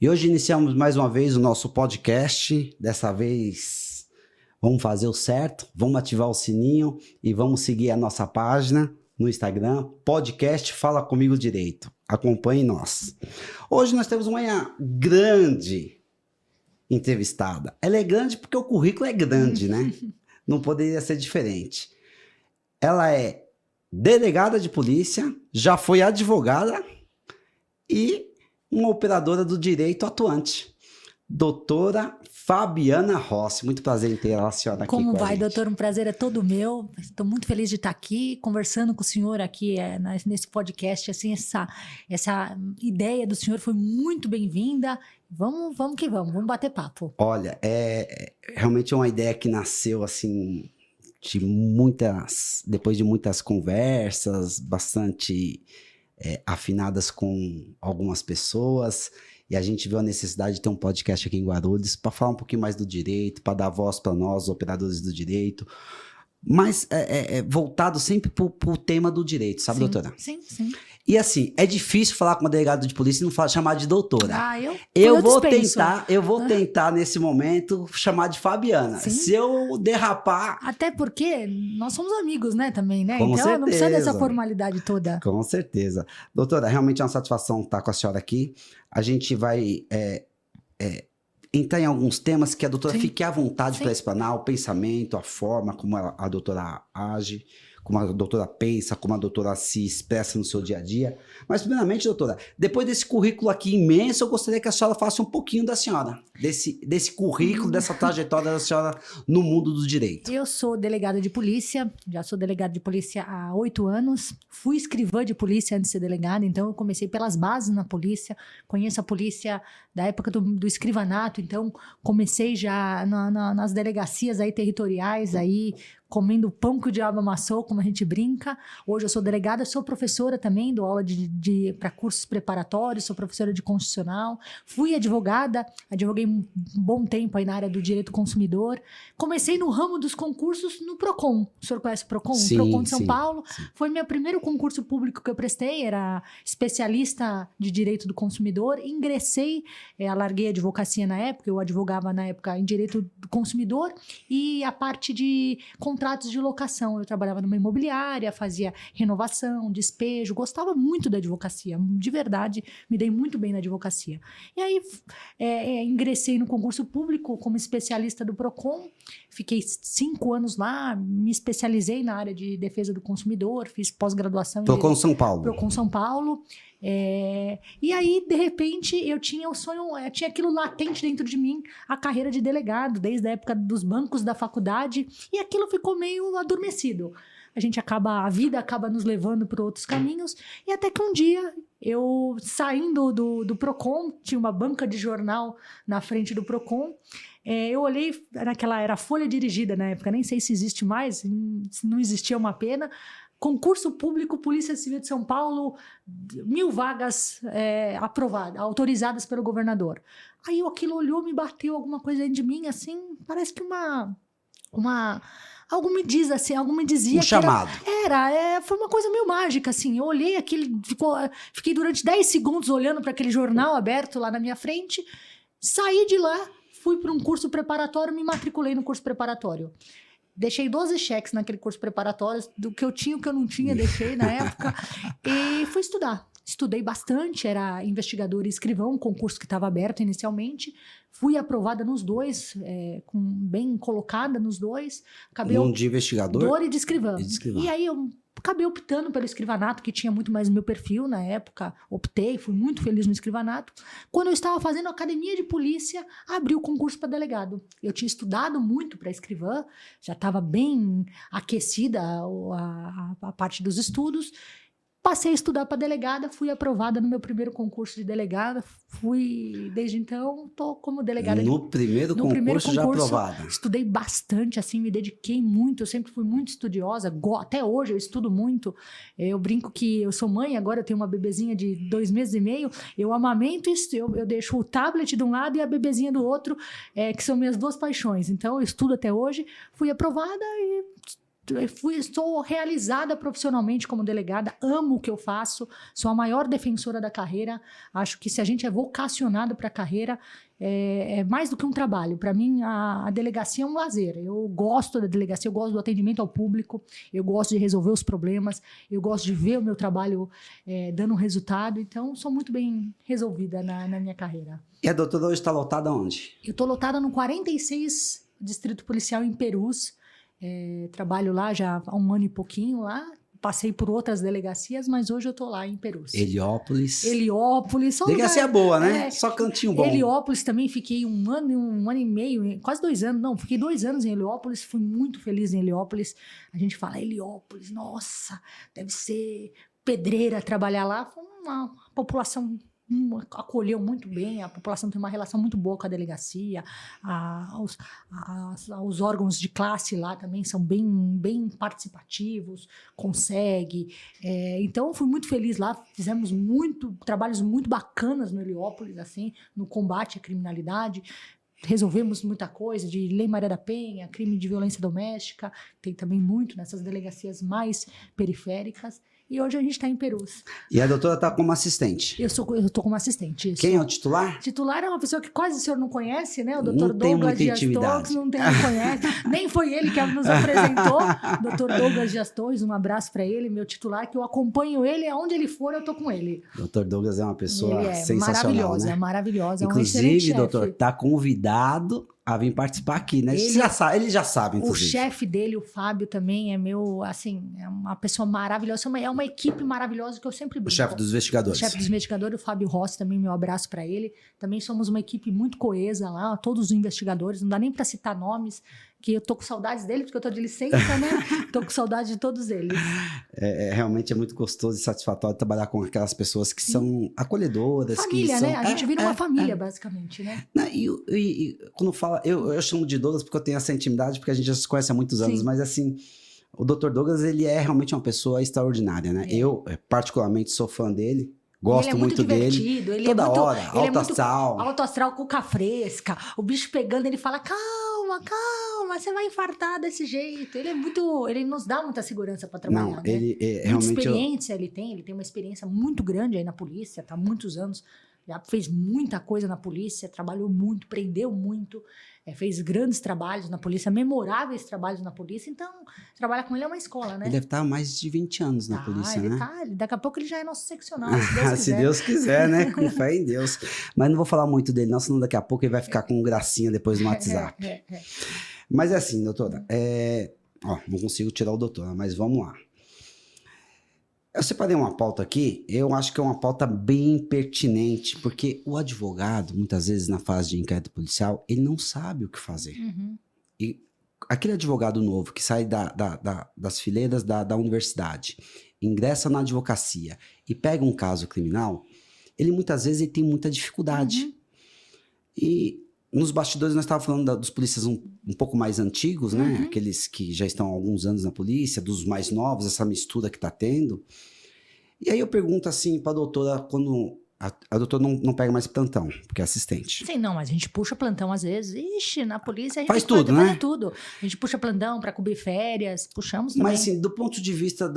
E hoje iniciamos mais uma vez o nosso podcast. Dessa vez vamos fazer o certo, vamos ativar o sininho e vamos seguir a nossa página no Instagram, podcast Fala Comigo Direito. Acompanhe nós. Hoje nós temos uma grande entrevistada. Ela é grande porque o currículo é grande, né? Não poderia ser diferente. Ela é delegada de polícia, já foi advogada e uma operadora do direito atuante. Doutora Fabiana Rossi. Muito prazer em ter a senhora aqui Como com a vai, gente. doutor? Um prazer é todo meu. Estou muito feliz de estar aqui, conversando com o senhor aqui nesse podcast. Assim, essa ideia do senhor foi muito bem-vinda. Vamos que vamos bater papo. Olha, é realmente uma ideia que nasceu assim depois de muitas conversas, bastante afinadas com algumas pessoas, e a gente viu a necessidade de ter um podcast aqui em Guarulhos para falar um pouquinho mais do direito, para dar voz para nós, os operadores do direito, mas voltado sempre para o tema do direito, sabe, Sim, doutora? Sim. E assim, é difícil falar com uma delegada de polícia e não chamar de doutora. Eu vou tentar nesse momento chamar de Fabiana. Sim. Se eu derrapar... Até porque nós somos amigos, né, também, né? Com então certeza. Não precisa dessa formalidade toda. Com certeza. Doutora, realmente é uma satisfação estar com a senhora aqui. A gente vai entrar em alguns temas que a doutora Sim. fique à vontade Sim. para explanar o pensamento, a forma como a doutora age, como a doutora pensa, como a doutora se expressa no seu dia a dia. Mas, primeiramente, doutora, depois desse currículo aqui imenso, eu gostaria que a senhora falasse um pouquinho da senhora, desse currículo, dessa trajetória da senhora no mundo do direito. Eu sou delegada de polícia, já sou delegada de polícia há 8 anos, fui escrivã de polícia antes de ser delegada, então eu comecei pelas bases na polícia, conheço a polícia da época do escrivanato, então comecei já nas delegacias aí territoriais, aí comendo pão que o diabo amassou, como a gente brinca. Hoje eu sou delegada, sou professora também, dou aula para cursos preparatórios, sou professora de constitucional, fui advogada, advoguei um bom tempo aí na área do direito consumidor. Comecei no ramo dos concursos no PROCON. O senhor conhece o PROCON? Sim, o PROCON de São sim, Paulo. Sim. Foi meu primeiro concurso público que eu prestei, era especialista de direito do consumidor. Ingressei, larguei a advocacia na época, eu advogava na época em direito do consumidor e a parte de contratos de locação. Eu trabalhava numa imobiliária, fazia renovação, despejo, gostava muito da advocacia, de verdade, me dei muito bem na advocacia. E aí ingressei no concurso público como especialista do PROCON, fiquei 5 anos lá, me especializei na área de defesa do consumidor, fiz pós-graduação PROCON São Paulo. PROCON São Paulo. E aí, de repente, eu tinha o sonho, tinha aquilo latente dentro de mim, a carreira de delegado, desde a época dos bancos da faculdade, e aquilo ficou meio adormecido. A vida acaba nos levando para outros caminhos, e até que um dia, eu saindo do PROCON, tinha uma banca de jornal na frente do PROCON, eu olhei, era folha dirigida na época, nem sei se existe mais, se não existia uma pena. Concurso público, Polícia Civil de São Paulo, 1.000 vagas autorizadas pelo governador. Aí aquilo olhou, me bateu alguma coisa dentro de mim, assim, parece que algo me dizia um chamado. Foi uma coisa meio mágica, assim. Eu olhei aquele, fiquei durante 10 segundos olhando para aquele jornal aberto lá na minha frente, saí de lá, fui para um curso preparatório, me matriculei no curso preparatório. Deixei 12 cheques naquele curso preparatório, do que eu tinha e o que eu não tinha, deixei na época. E fui estudar. Estudei bastante, era investigador e escrivão, um concurso que estava aberto inicialmente. Fui aprovada nos dois, bem colocada nos dois. Um de investigador? E de escrivã. E aí eu acabei optando pelo escrivanato, que tinha muito mais o meu perfil na época. Optei, fui muito feliz no escrivanato. Quando eu estava fazendo academia de polícia, abri o concurso para delegado. Eu tinha estudado muito para escrivã, já estava bem aquecida a parte dos estudos. Passei a estudar para delegada, fui aprovada no meu primeiro concurso de delegada. Desde então, estou como delegada. No primeiro concurso já aprovada. Estudei bastante, assim, me dediquei muito. Eu sempre fui muito estudiosa. Até hoje eu estudo muito. Eu brinco que eu sou mãe, agora eu tenho uma bebezinha de 2 meses e meio. Eu amamento, eu deixo o tablet de um lado e a bebezinha do outro, que são minhas 2 paixões. Então, eu estudo até hoje. Fui aprovada e estou realizada profissionalmente como delegada, amo o que eu faço, sou a maior defensora da carreira. Acho que se a gente é vocacionado para a carreira, é mais do que um trabalho. Para mim, a delegacia é um lazer. Eu gosto da delegacia, eu gosto do atendimento ao público, eu gosto de resolver os problemas, eu gosto de ver o meu trabalho dando um resultado. Então, sou muito bem resolvida na minha carreira. E a doutora hoje está lotada onde? Eu estou lotada no 46 Distrito Policial em Perus. Trabalho lá já há 1 ano e pouquinho lá. Passei por outras delegacias, mas hoje eu tô lá em Perus. Heliópolis. Só Delegacia boa, né? Só cantinho bom. Heliópolis também fiquei 1 ano e meio, quase 2 anos. Não, fiquei 2 anos em Heliópolis, fui muito feliz em Heliópolis. A gente fala, Heliópolis, nossa, deve ser pedreira trabalhar lá. Foi uma população acolheu muito bem, a população tem uma relação muito boa com a delegacia, os órgãos de classe lá também são bem participativos, consegue. Então, fui muito feliz lá, fizemos trabalhos muito bacanas no Heliópolis, assim, no combate à criminalidade. Resolvemos muita coisa de Lei Maria da Penha, crime de violência doméstica, tem também muito nessas delegacias mais periféricas. E hoje a gente está em Perus. E a doutora está como assistente? Eu estou como assistente. Quem é o titular? Titular é uma pessoa que quase o senhor não conhece, né? O doutor Douglas Dias Torres, não conhece. Nem foi ele que nos apresentou. Doutor Douglas Dias Torres, um abraço para ele, meu titular, que eu acompanho ele, aonde ele for, eu tô com ele. Doutor Douglas é uma pessoa ele sensacional, né? Maravilhosa. Inclusive, é um doutor, está convidado a vir participar aqui, né? Ele já sabe, inclusive. O chefe dele, o Fábio, também é é uma pessoa maravilhosa. É uma equipe maravilhosa que eu sempre brinco. O chefe dos investigadores. O chefe dos investigadores, o Fábio Rossi, também meu abraço para ele. Também somos uma equipe muito coesa lá, todos os investigadores, não dá nem para citar nomes, que eu tô com saudades dele, porque eu tô de licença, né? Tô com saudade de todos eles. Realmente é muito gostoso e satisfatório trabalhar com aquelas pessoas que são acolhedoras. Família, que né? são, A gente vira uma família, basicamente, né? E quando fala, eu chamo de Douglas porque eu tenho essa intimidade, porque a gente já se conhece há muitos anos, mas assim, o Dr. Douglas, ele é realmente uma pessoa extraordinária, né? Eu, particularmente, sou fã dele. Gosto muito dele. Ele toda é muito hora, alto astral. Alto astral, cuca fresca. O bicho pegando, ele fala, calma, você vai infartar desse jeito. Ele nos dá muita segurança para trabalhar. Não, né? ele realmente... Muita experiência ele tem uma experiência muito grande aí na polícia, tá há muitos anos. Já fez muita coisa na polícia, trabalhou muito, prendeu muito, fez grandes trabalhos na polícia, memoráveis trabalhos na polícia. Então, trabalhar com ele é uma escola, né? Ele deve estar há mais de 20 anos na polícia, né? Daqui a pouco ele já é nosso seccional, se Deus quiser, né? Com fé em Deus. Mas não vou falar muito dele não, senão daqui a pouco ele vai ficar com gracinha depois no WhatsApp. Mas é assim, doutora, não consigo tirar o doutor, mas vamos lá. Eu separei uma pauta aqui, eu acho que é uma pauta bem pertinente, porque o advogado, muitas vezes na fase de inquérito policial, ele não sabe o que fazer. Uhum. E aquele advogado novo que sai das fileiras da universidade, ingressa na advocacia e pega um caso criminal, ele muitas vezes ele tem muita dificuldade. Uhum. E nos bastidores nós estávamos falando dos polícias um pouco mais antigos, né? Uhum. Aqueles que já estão há alguns anos na polícia, dos mais novos, essa mistura que está tendo. E aí eu pergunto assim para a doutora, quando a doutora não pega mais plantão, porque é assistente. Sim, não, mas a gente puxa plantão às vezes. Ixi, na polícia a gente faz tudo, né? Faz tudo. A gente puxa plantão para cobrir férias, puxamos também. Mas assim, do ponto de vista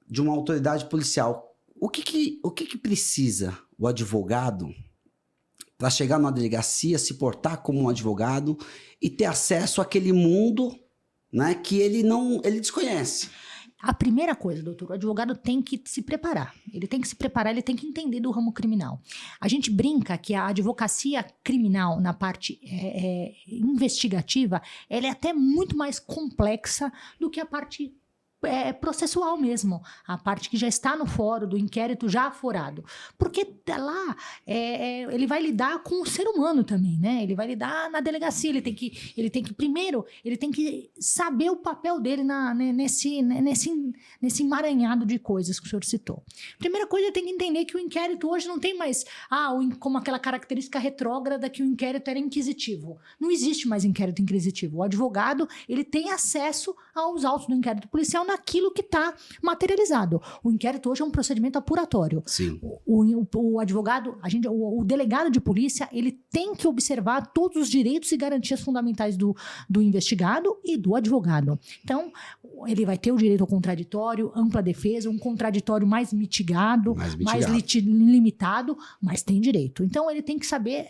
de uma autoridade policial, o que precisa o advogado para chegar numa delegacia, se portar como um advogado e ter acesso àquele mundo, né, que ele desconhece? A primeira coisa, doutor, o advogado tem que se preparar. Ele tem que se preparar, ele tem que entender do ramo criminal. A gente brinca que a advocacia criminal na parte investigativa, ela é até muito mais complexa do que a parte processual mesmo, a parte que já está no fórum do inquérito já aforado, porque lá ele vai lidar com o ser humano também, né? Ele vai lidar na delegacia, ele tem que primeiro, ele tem que saber o papel dele nesse emaranhado de coisas que o senhor citou. Primeira coisa, ele tem que entender que o inquérito hoje não tem mais como aquela característica retrógrada que o inquérito era inquisitivo. Não existe mais inquérito inquisitivo. O advogado, ele tem acesso aos autos do inquérito policial naquilo que está materializado. O inquérito hoje é um procedimento apuratório. Sim. O advogado, o delegado de polícia, ele tem que observar todos os direitos e garantias fundamentais do investigado e do advogado. Então, ele vai ter o direito ao contraditório, ampla defesa, um contraditório mais mitigado, mais limitado, mas tem direito. Então, ele tem que saber,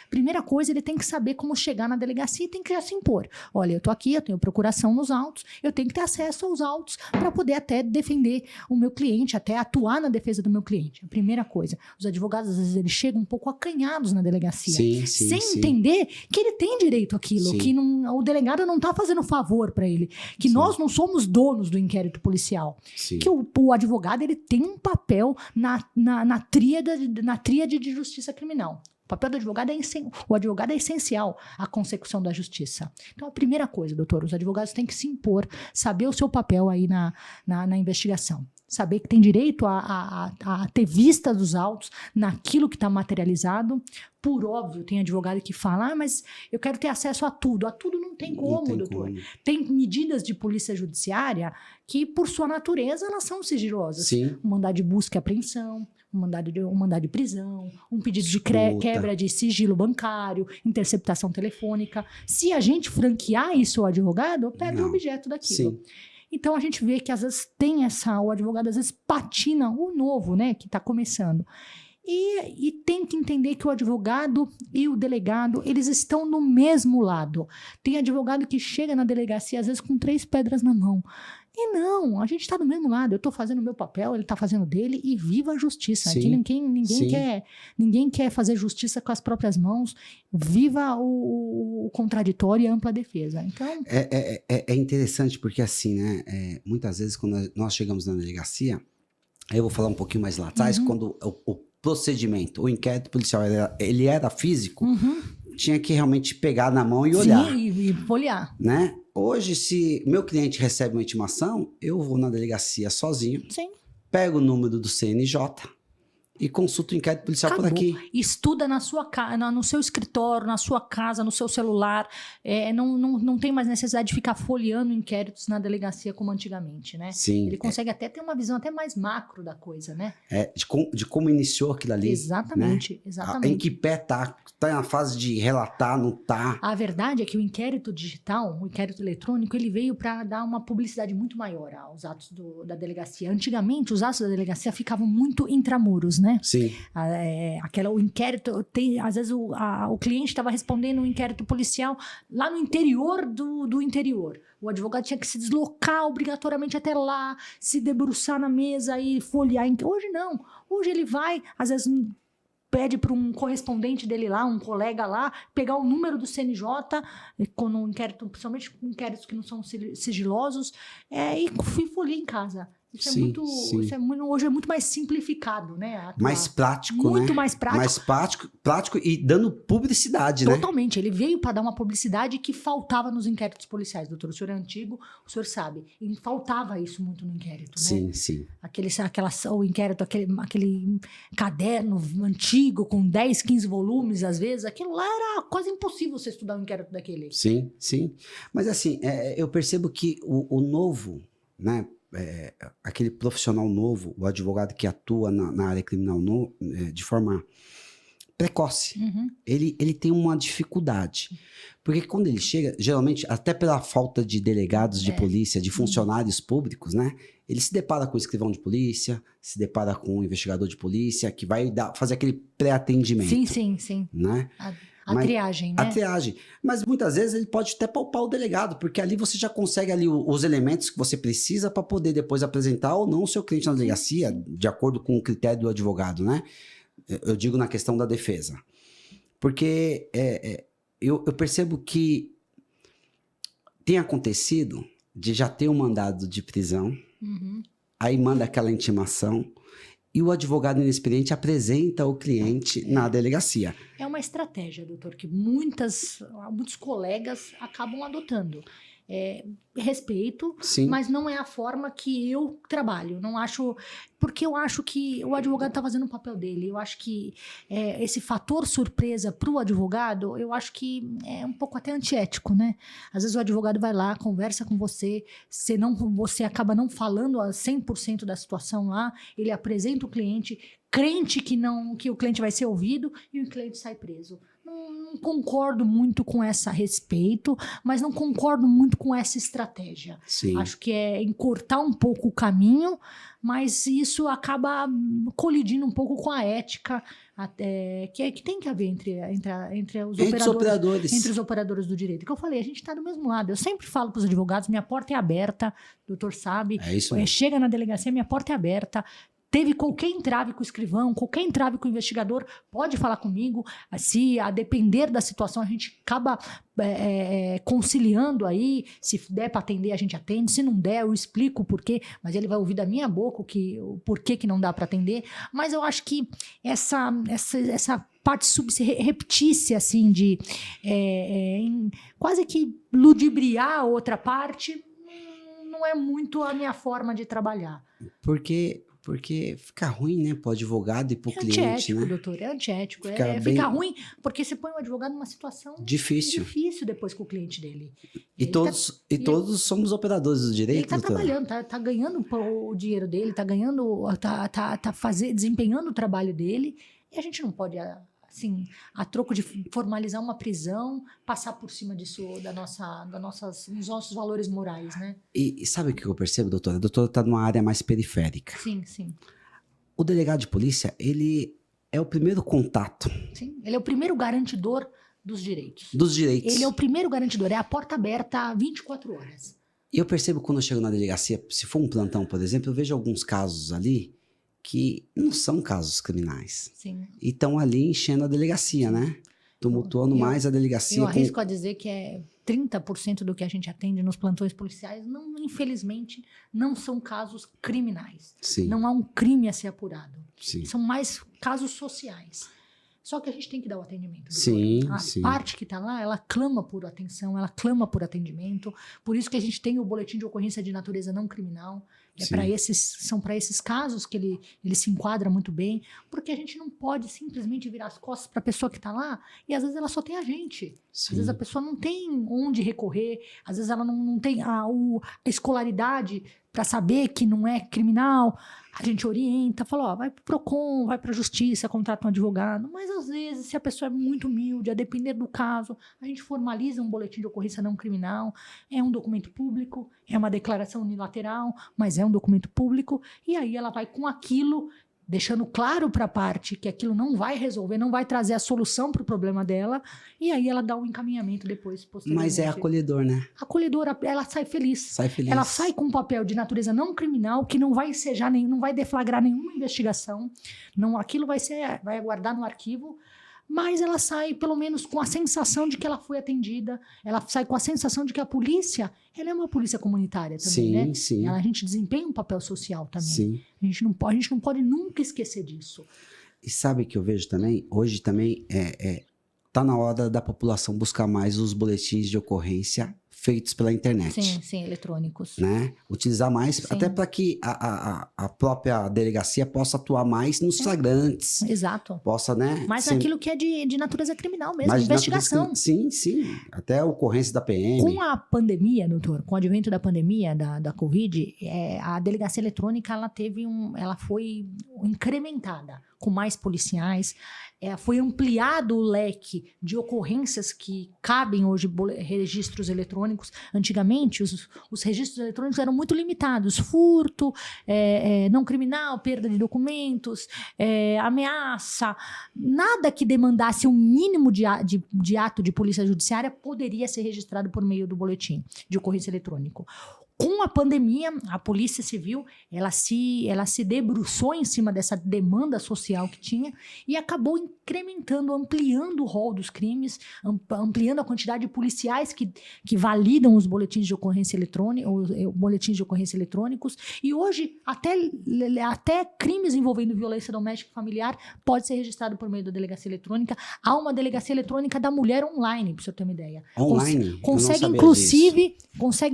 primeira coisa, ele tem que saber como chegar na delegacia e tem que já se impor. Olha, eu tô aqui, eu tenho procuração nos autos, eu tenho que ter acesso aos autos para poder até defender o meu cliente, até atuar na defesa do meu cliente. A primeira coisa, os advogados, às vezes, eles chegam um pouco acanhados na delegacia, sem entender que ele tem direito àquilo, que o delegado não está fazendo favor para ele, que nós não somos donos do inquérito policial, que o advogado ele tem um papel na tríade de justiça criminal. O papel do advogado o advogado é essencial à consecução da justiça. Então, a primeira coisa, doutor, os advogados têm que se impor, saber o seu papel aí na investigação. Saber que tem direito a ter vista dos autos naquilo que está materializado. Por óbvio, tem advogado que fala, mas eu quero ter acesso a tudo. A tudo não tem como, doutor. Tem medidas de polícia judiciária que, por sua natureza, elas são sigilosas. Um mandado de busca e apreensão, um mandado de prisão, um pedido de quebra de sigilo bancário, interceptação telefônica. Se a gente franquear isso ao advogado, perde o objeto daquilo. Então, a gente vê que, às vezes, o advogado, às vezes, patina o novo, né, que está começando. E tem que entender que o advogado e o delegado, eles estão no mesmo lado. Tem advogado que chega na delegacia, às vezes, com 3 pedras na mão. E não, a gente está do mesmo lado. Eu estou fazendo o meu papel, ele está fazendo dele, e viva a justiça. Aqui ninguém quer fazer justiça com as próprias mãos. Viva o contraditório e a ampla defesa. Então... É interessante porque, assim, né? Muitas vezes, quando nós chegamos na delegacia, eu vou falar um pouquinho mais lá atrás, quando o procedimento, o inquérito policial, ele era físico, tinha que realmente pegar na mão e olhar. Sim, e folhear. Né? Hoje, se meu cliente recebe uma intimação, eu vou na delegacia sozinho, pego o número do CNJ e consulto o inquérito policial por aqui. Estuda no seu escritório, na sua casa, no seu celular. Não tem mais necessidade de ficar folheando inquéritos na delegacia como antigamente, né? Ele consegue até ter uma visão até mais macro da coisa, né? De como iniciou aquilo ali. Exatamente, né? exatamente. Em que pé tá na fase de relatar, não tá. A verdade é que o inquérito digital, o inquérito eletrônico, ele veio para dar uma publicidade muito maior aos atos da delegacia. Antigamente, os atos da delegacia ficavam muito intramuros, né? Sim. O inquérito, às vezes o cliente estava respondendo um inquérito policial lá no interior do interior. O advogado tinha que se deslocar obrigatoriamente até lá, se debruçar na mesa e folhear. Hoje não. Hoje ele vai, às vezes pede para um correspondente dele lá, um colega lá, pegar o número do CNJ, quando um inquérito, principalmente inquéritos que não são sigilosos, e folhear em casa. Isso hoje é muito mais simplificado, né? Mais prático, né? Muito mais prático. Mais prático e dando publicidade, né? Totalmente. Ele veio para dar uma publicidade que faltava nos inquéritos policiais. Doutor, o senhor é antigo, o senhor sabe. E faltava isso muito no inquérito, né? Sim. O inquérito, aquele caderno antigo com 10, 15 volumes, às vezes, aquilo lá era quase impossível você estudar um inquérito daquele. Sim. Mas assim, eu percebo que o novo, né? Aquele profissional novo, o advogado que atua na área criminal de forma precoce, ele tem uma dificuldade. Porque quando ele chega, geralmente, até pela falta de delegados de polícia, de funcionários públicos, né? Ele se depara com o escrivão de polícia, se depara com o investigador de polícia, que vai fazer aquele pré-atendimento. Sim. Né? A triagem, né? A triagem. Mas muitas vezes ele pode até palpar o delegado, porque ali você já consegue ali os elementos que você precisa para poder depois apresentar ou não o seu cliente na delegacia, de acordo com o critério do advogado, né? Eu digo na questão da defesa. Porque eu percebo que tem acontecido de já ter um mandado de prisão, aí manda aquela intimação, e o advogado inexperiente apresenta o cliente na delegacia. É uma estratégia, doutor, que muitos colegas acabam adotando. Respeito, mas não é a forma que eu trabalho. Não acho, porque eu acho que o advogado está fazendo o papel dele. Eu acho que esse fator surpresa para o advogado, eu acho que é um pouco até antiético, né? Às vezes o advogado vai lá, conversa com você, você acaba não falando a 100% da situação lá, ele apresenta o cliente, crente que o cliente vai ser ouvido, e o cliente sai preso. Não não concordo muito com essa respeito, mas não concordo muito com essa estratégia. Sim. Acho que é encurtar um pouco o caminho, mas isso acaba colidindo um pouco com a ética que tem que haver entre os operadores. Entre os operadores do direito. Que eu falei, a gente está do mesmo lado. Eu sempre falo para os advogados, minha porta é aberta, o doutor sabe. É isso mesmo. Chega na delegacia, minha porta é aberta. Teve qualquer entrave com o escrivão, qualquer entrave com o investigador, pode falar comigo. Se a depender da situação, a gente acaba conciliando aí. Se der para atender, a gente atende. Se não der, eu explico o porquê. Mas ele vai ouvir da minha boca o porquê que não dá para atender. Mas eu acho que essa parte repetícia, assim, de quase que ludibriar a outra parte, não é muito a minha forma de trabalhar. Porque fica ruim, né, pro advogado e pro cliente, antiético, né? doutor, é antiético. Fica ruim porque você põe o advogado numa situação difícil depois com o cliente dele. Todos somos operadores do direito, ele tá doutor? trabalhando, tá ganhando o dinheiro dele, desempenhando o trabalho dele, e a gente não pode, assim, a troco de formalizar uma prisão, passar por cima disso, dos nossos valores morais, né? E sabe o que eu percebo, doutora? A doutora está numa área mais periférica. Sim, sim. O delegado de polícia, ele é o primeiro contato. Sim, ele é o primeiro garantidor dos direitos. Dos direitos. Ele é o primeiro garantidor, é a porta aberta 24 horas. E eu percebo quando eu chego na delegacia, se for um plantão, por exemplo, eu vejo alguns casos ali que não são casos criminais. Sim. E estão ali enchendo a delegacia, né? Tumultuando mais a delegacia. Eu arrisco a dizer que 30% do que a gente atende nos plantões policiais, infelizmente, não são casos criminais. Sim. Não há um crime a ser apurado. Sim. São mais casos sociais. Só que a gente tem que dar o atendimento. Sim, a parte que está lá, ela clama por atenção, ela clama por atendimento. Por isso que a gente tem o boletim de ocorrência de natureza não criminal. São para esses casos que ele se enquadra muito bem, porque a gente não pode simplesmente virar as costas para a pessoa que está lá e às vezes ela só tem a gente. Sim. Às vezes a pessoa não tem onde recorrer, às vezes ela não tem a escolaridade para saber que não é criminal. A gente orienta, fala, vai pro PROCON, vai pra justiça, contrata um advogado. Mas às vezes, se a pessoa é muito humilde, a depender do caso, a gente formaliza um boletim de ocorrência não criminal. É um documento público, é uma declaração unilateral, mas é um documento público. E aí ela vai com aquilo, deixando claro para a parte que aquilo não vai resolver, não vai trazer a solução para o problema dela, e aí ela dá um encaminhamento depois, posteriormente. Mas é acolhedor, né? Acolhedora, ela sai feliz. Sai feliz. Ela sai com um papel de natureza não criminal, que não vai ensejar, não vai deflagrar nenhuma investigação, aquilo vai aguardar no arquivo, mas ela sai, pelo menos, com a sensação de que ela foi atendida, ela sai com a sensação de que a polícia, ela é uma polícia comunitária também, sim, né? Sim. A gente desempenha um papel social também. Sim. A gente não pode nunca esquecer disso. E sabe o que eu vejo também? Hoje também tá na hora da população buscar mais os boletins de ocorrência feitos pela internet. Sim, eletrônicos. Né? Utilizar mais, Sim. até para que a própria delegacia possa atuar mais nos flagrantes. Exato. Possa, né? Mas aquilo que é de natureza criminal mesmo, mais investigação. Sim. Até a ocorrência da PM. Com a pandemia, doutor, com o advento da pandemia, da Covid, a delegacia eletrônica, ela foi incrementada com mais policiais, foi ampliado o leque de ocorrências que cabem hoje registros eletrônicos. Antigamente, os registros eletrônicos eram muito limitados. Furto, não criminal, perda de documentos, ameaça. Nada que demandasse um mínimo de ato de polícia judiciária poderia ser registrado por meio do boletim de ocorrência eletrônico. Com a pandemia, a Polícia Civil, ela se debruçou em cima dessa demanda social que tinha e acabou incrementando, ampliando o rol dos crimes, ampliando a quantidade de policiais que validam os boletins de ocorrência eletrônicos. E hoje, até crimes envolvendo violência doméstica e familiar pode ser registrado por meio da delegacia eletrônica. Há uma delegacia eletrônica da mulher online, para você ter uma ideia. Online? Consegue, inclusive,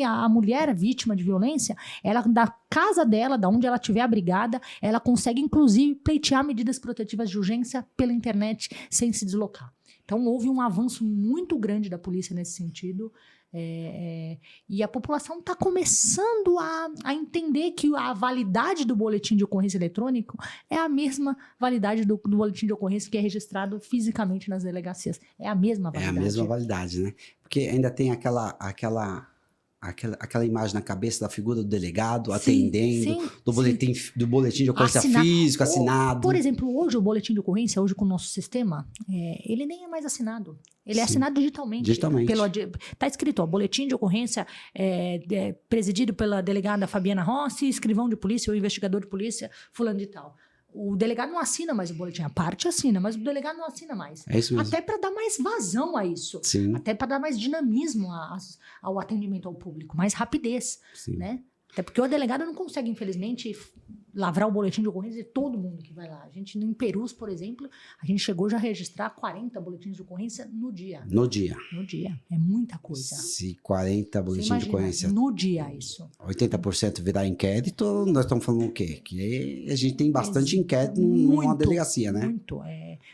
a mulher vítima de violência, ela, da casa dela, da onde ela estiver abrigada, ela consegue, inclusive, pleitear medidas protetivas de urgência pela internet sem se deslocar. Então, houve um avanço muito grande da polícia nesse sentido. E a população está começando a entender que a validade do boletim de ocorrência eletrônico é a mesma validade do boletim de ocorrência que é registrado fisicamente nas delegacias. É a mesma validade. É a mesma validade, né? Porque ainda tem aquela imagem na cabeça da figura do delegado atendendo, do boletim de ocorrência físico, assinado. Por exemplo, hoje o boletim de ocorrência, hoje com o nosso sistema, ele nem é mais assinado. Ele é assinado digitalmente. Está escrito, boletim de ocorrência presidido pela delegada Fabiana Rossi, escrivão de polícia ou investigador de polícia, fulano de tal. O delegado não assina mais o boletim, a parte assina, mas o delegado não assina mais. É isso mesmo. Até para dar mais vazão a isso. Sim. Até para dar mais dinamismo ao atendimento ao público, mais rapidez. Sim. Né? Até porque o delegado não consegue, infelizmente, lavrar o boletim de ocorrência de todo mundo que vai lá. A gente, em Perus, por exemplo, a gente chegou já a registrar 40 boletins de ocorrência no dia. No dia. No dia. É muita coisa. Se 40 boletins de ocorrência... No dia, isso. 80% virar inquérito, nós estamos falando o quê? Que a gente tem bastante inquérito numa delegacia, né? Muito,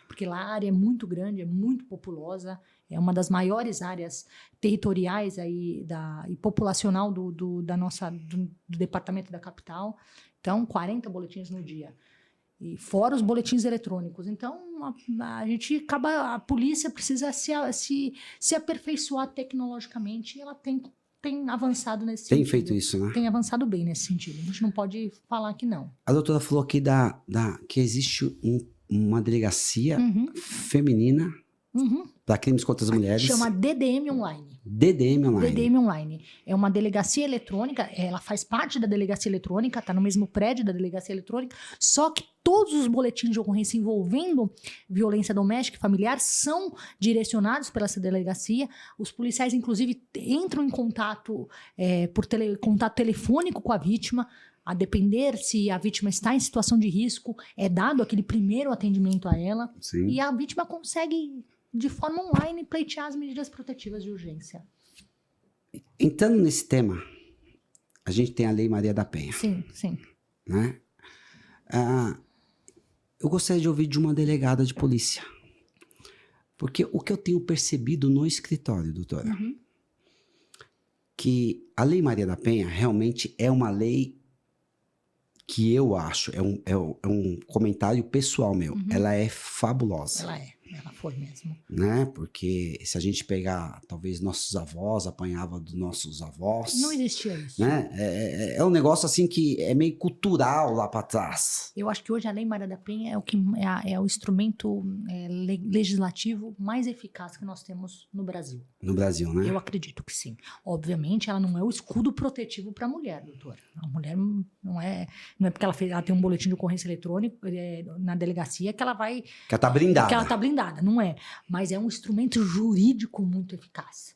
porque lá a área é muito grande, é muito populosa, é uma das maiores áreas territoriais aí e populacional do departamento da capital. Então, 40 boletins no dia. E fora os boletins eletrônicos. Então, a polícia precisa se aperfeiçoar tecnologicamente e ela tem avançado nesse sentido. Tem feito isso, né? Tem avançado bem nesse sentido. A gente não pode falar que não. A doutora falou aqui que existe uma delegacia feminina para crimes contra as mulheres. Chama DDM Online. DDM Online. DDM Online. É uma delegacia eletrônica, ela faz parte da delegacia eletrônica, está no mesmo prédio da delegacia eletrônica, só que todos os boletins de ocorrência envolvendo violência doméstica e familiar são direcionados pela essa delegacia. Os policiais, inclusive, entram em contato contato telefônico com a vítima, a depender se a vítima está em situação de risco, é dado aquele primeiro atendimento a ela. Sim. E a vítima consegue, de forma online, pleitear as medidas protetivas de urgência. Entrando nesse tema, a gente tem a Lei Maria da Penha. Sim, sim. Né? Eu gostaria de ouvir de uma delegada de polícia. Porque o que eu tenho percebido no escritório, doutora, que a Lei Maria da Penha realmente é uma lei que eu acho, é um comentário pessoal meu, ela é fabulosa. Ela foi mesmo. Né? Porque se a gente pegar, talvez nossos avós apanhavam dos nossos avós. Não existia isso. Né? É um negócio assim que é meio cultural lá para trás. Eu acho que hoje a Lei Maria da Penha é o instrumento legislativo mais eficaz que nós temos no Brasil. No Brasil, né? Eu acredito que sim. Obviamente, ela não é o escudo protetivo para a mulher, doutora. A mulher não é porque ela tem um boletim de ocorrência eletrônico na delegacia que ela vai... Que ela tá blindada. Que ela tá blindada. Não é, mas é um instrumento jurídico muito eficaz,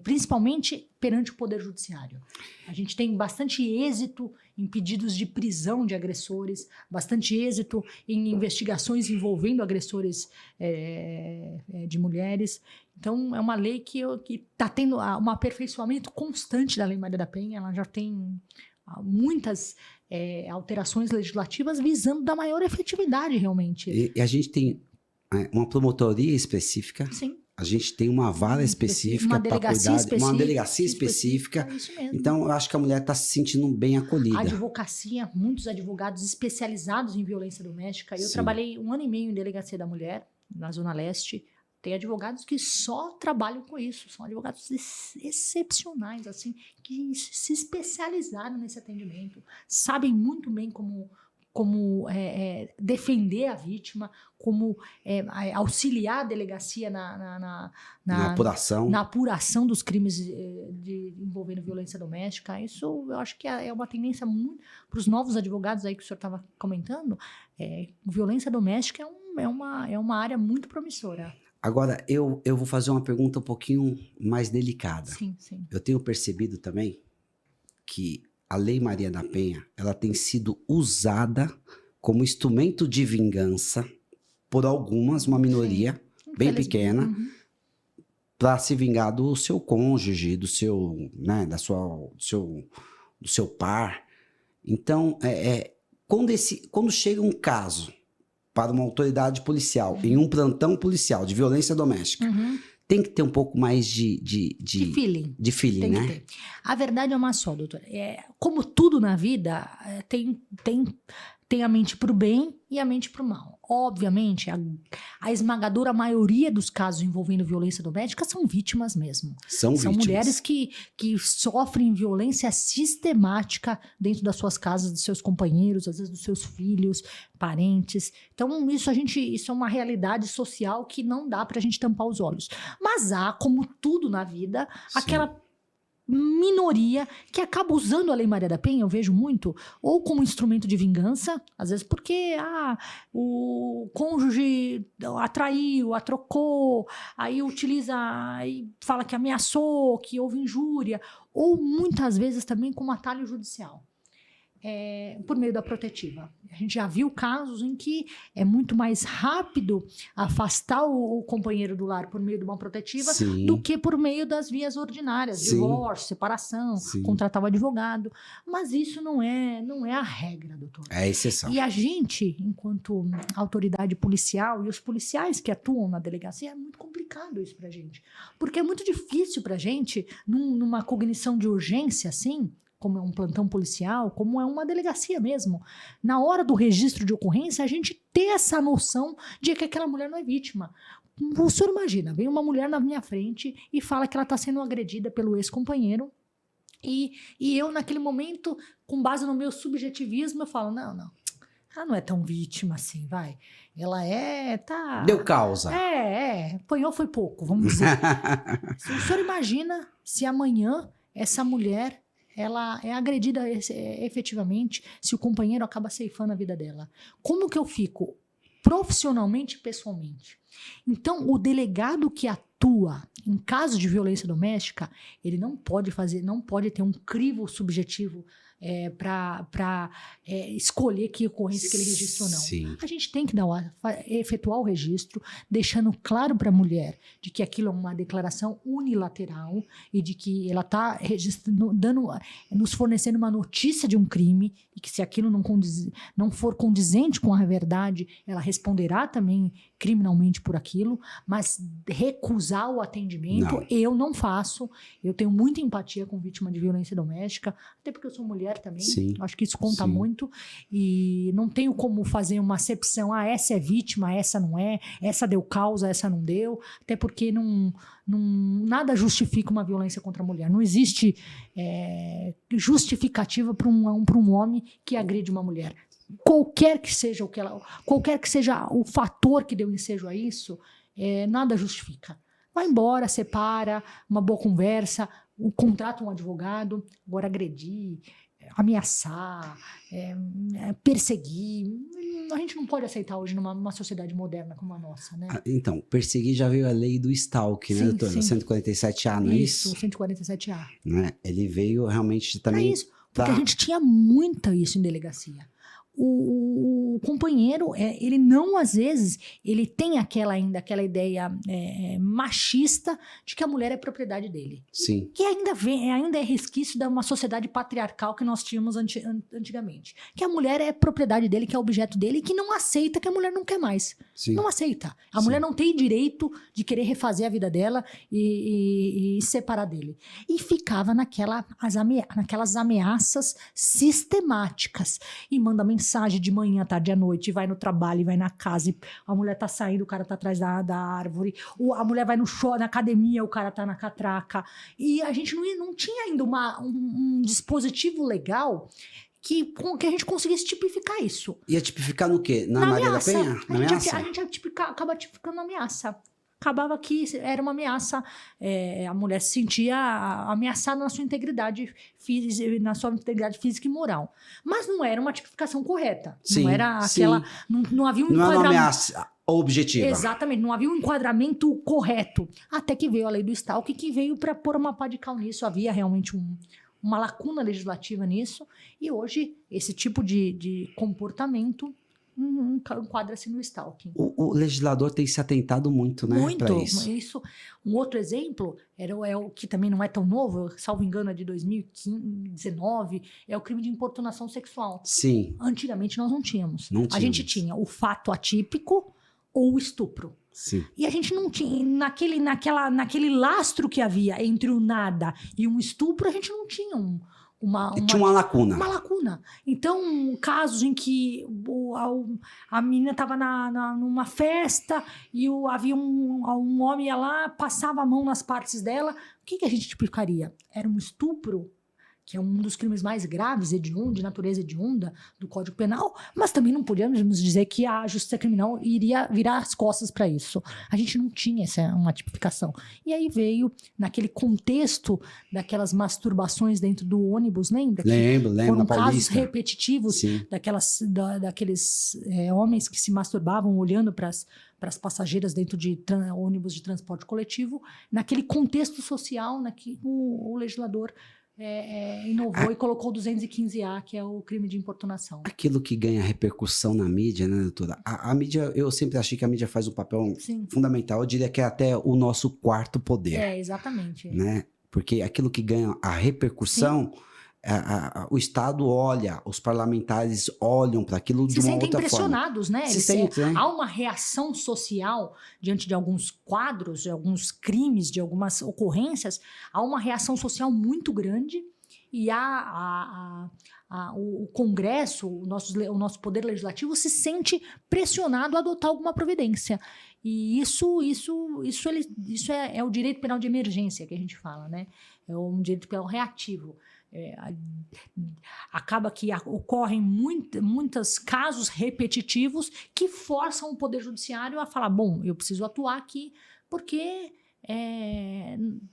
principalmente perante o Poder Judiciário. A gente tem bastante êxito em pedidos de prisão de agressores, bastante êxito em investigações envolvendo agressores de mulheres. Então, é uma lei que está tendo um aperfeiçoamento constante da Lei Maria da Penha. Ela já tem muitas alterações legislativas visando da maior efetividade, realmente. E a gente tem uma promotoria específica. Sim. A gente tem uma vara específica uma delegacia específica. É isso mesmo. Então, eu acho que a mulher está se sentindo bem acolhida. A advocacia, muitos advogados especializados em violência doméstica. Eu trabalhei 1 ano e meio em delegacia da mulher, na Zona Leste. Tem advogados que só trabalham com isso, são advogados excepcionais, assim, que se especializaram nesse atendimento, sabem muito bem como defender a vítima, como auxiliar a delegacia na apuração dos crimes envolvendo violência doméstica. Isso eu acho que é uma tendência muito para os novos advogados aí que o senhor estava comentando. Violência doméstica é uma área muito promissora. Agora, eu vou fazer uma pergunta um pouquinho mais delicada. Sim, sim. Eu tenho percebido também que a Lei Maria da Penha, ela tem sido usada como instrumento de vingança por uma minoria bem pequena, para se vingar do seu cônjuge, do seu par. Então, quando chega um caso para uma autoridade policial, em um plantão policial de violência doméstica, tem que ter um pouco mais de feeling. De feeling, Tem que né? ter. A verdade é uma só, doutora. Como tudo na vida, tem a mente para o bem e a mente para o mal. Obviamente, a esmagadora maioria dos casos envolvendo violência doméstica são vítimas mesmo. São vítimas. Mulheres que sofrem violência sistemática dentro das suas casas, dos seus companheiros, às vezes dos seus filhos, parentes. Então, isso é uma realidade social que não dá pra gente tampar os olhos. Mas há, como tudo na vida, Sim. aquela minoria que acaba usando a Lei Maria da Penha, eu vejo muito, ou como instrumento de vingança, às vezes porque o cônjuge atraiu, trocou, aí utiliza, aí fala que ameaçou, que houve injúria, ou muitas vezes também como atalho judicial. Por meio da protetiva. A gente já viu casos em que é muito mais rápido afastar o companheiro do lar por meio de uma protetiva Sim. do que por meio das vias ordinárias, Sim. divórcio, separação, Sim. contratar o advogado. Mas isso não é a regra, doutor. É a exceção. E a gente, enquanto autoridade policial, e os policiais que atuam na delegacia, é muito complicado isso pra gente. Porque é muito difícil pra gente, numa cognição de urgência assim, como é um plantão policial, como é uma delegacia mesmo, na hora do registro de ocorrência, a gente ter essa noção de que aquela mulher não é vítima. O senhor imagina, vem uma mulher na minha frente e fala que ela está sendo agredida pelo ex-companheiro, e eu, naquele momento, com base no meu subjetivismo, eu falo, não, ela não é tão vítima assim, vai. Ela tá... Deu causa. Apanhou foi pouco, vamos dizer. O senhor imagina se amanhã essa mulher... ela é agredida efetivamente se o companheiro acaba ceifando a vida dela. Como que eu fico profissionalmente e pessoalmente? Então, o delegado que atua em caso de violência doméstica, ele não pode ter um crivo subjetivo para escolher que ocorrência que ele registrou, não. Sim. A gente tem que efetuar o registro, deixando claro para a mulher de que aquilo é uma declaração unilateral e de que ela está nos fornecendo uma notícia de um crime e que se aquilo não for condizente com a verdade, ela responderá também criminalmente por aquilo, mas recusar o atendimento, eu não faço. Eu tenho muita empatia com vítima de violência doméstica, até porque eu sou mulher também. Sim. Acho que isso conta muito. E não tenho como fazer uma acepção, essa é vítima, essa não é, essa deu causa, essa não deu, até porque nada justifica uma violência contra a mulher. Não existe justificativa para um homem que agride uma mulher. Qualquer que seja o fator que deu ensejo a isso, nada justifica. Vai embora, separa, uma boa conversa, contrata um advogado. Agora agredir, ameaçar, perseguir, a gente não pode aceitar hoje numa sociedade moderna como a nossa, né? Então, perseguir já veio a lei do stalk, né, doutora? 147A, não é isso? Isso, 147A. Né? Ele veio realmente também... É isso, porque a gente tinha muito isso em delegacia. O companheiro, ele não, às vezes, ele tem aquela ideia machista de que a mulher é propriedade dele. Sim. Que ainda é resquício de uma sociedade patriarcal que nós tínhamos antigamente. Que a mulher é propriedade dele, que é objeto dele, e que não aceita que a mulher não quer mais. Sim. Não aceita. A mulher não tem direito de querer refazer a vida dela e separar dele. E ficava naquelas ameaças sistemáticas. E manda mensagem de manhã, tarde, à noite, e vai no trabalho, e vai na casa, e a mulher tá saindo, o cara tá atrás da árvore, ou a mulher vai no show, na academia, o cara tá na catraca. E a gente não tinha ainda um dispositivo legal que a gente conseguisse tipificar isso. Ia tipificar no quê? Na Maria da Penha? Na ameaça? A gente acaba tipificando ameaça. Acabava que era uma ameaça, a mulher se sentia ameaçada na sua integridade física e moral. Mas não era uma tipificação correta. Sim, não era aquela... Não havia um enquadramento... Não era uma ameaça objetiva. Exatamente, não havia um enquadramento correto. Até que veio a lei do stalking, que veio para pôr uma pá de cal nisso. Havia realmente uma lacuna legislativa nisso. E hoje, esse tipo de comportamento... enquadra-se no stalking. O legislador tem se atentado muito, né? Muito. Pra isso. Um outro exemplo, o que também não é tão novo, salvo engano é de 2019, é o crime de importunação sexual. Sim. Antigamente nós não tínhamos. Não tínhamos. A gente tinha o fato atípico ou o estupro. Sim. E a gente não tinha, naquele lastro que havia entre o nada e um estupro, a gente não tinha Tinha uma lacuna. uma lacuna. Então, casos em que a menina estava numa festa e havia um homem ia lá, passava a mão nas partes dela, o que a gente tipificaria? Era um estupro, que é um dos crimes mais graves, de natureza hedionda do Código Penal, mas também não podíamos dizer que a justiça criminal iria virar as costas para isso. A gente não tinha uma tipificação. E aí veio, naquele contexto daquelas masturbações dentro do ônibus, lembra? Lembro, foram na casos Paulista. repetitivos daqueles homens que se masturbavam olhando para as passageiras dentro de ônibus de transporte coletivo. Naquele contexto social, o legislador inovou e colocou o 215A, que é o crime de importunação. Aquilo que ganha repercussão na mídia, né, doutora? A mídia, eu sempre achei que a mídia faz um papel fundamental. Eu diria que é até o nosso quarto poder. Exatamente. Né? Porque aquilo que ganha a repercussão, o Estado olha, os parlamentares olham para aquilo de uma outra forma. Se sentem impressionados, né? Né? Há uma reação social diante de alguns quadros, de alguns crimes, de algumas ocorrências, há uma reação social muito grande e o Congresso, o nosso poder legislativo se sente pressionado a adotar alguma providência. E isso é o direito penal de emergência que a gente fala, né? É um direito penal reativo. Acaba que ocorrem muitos casos repetitivos que forçam o Poder Judiciário a falar, bom, eu preciso atuar aqui porque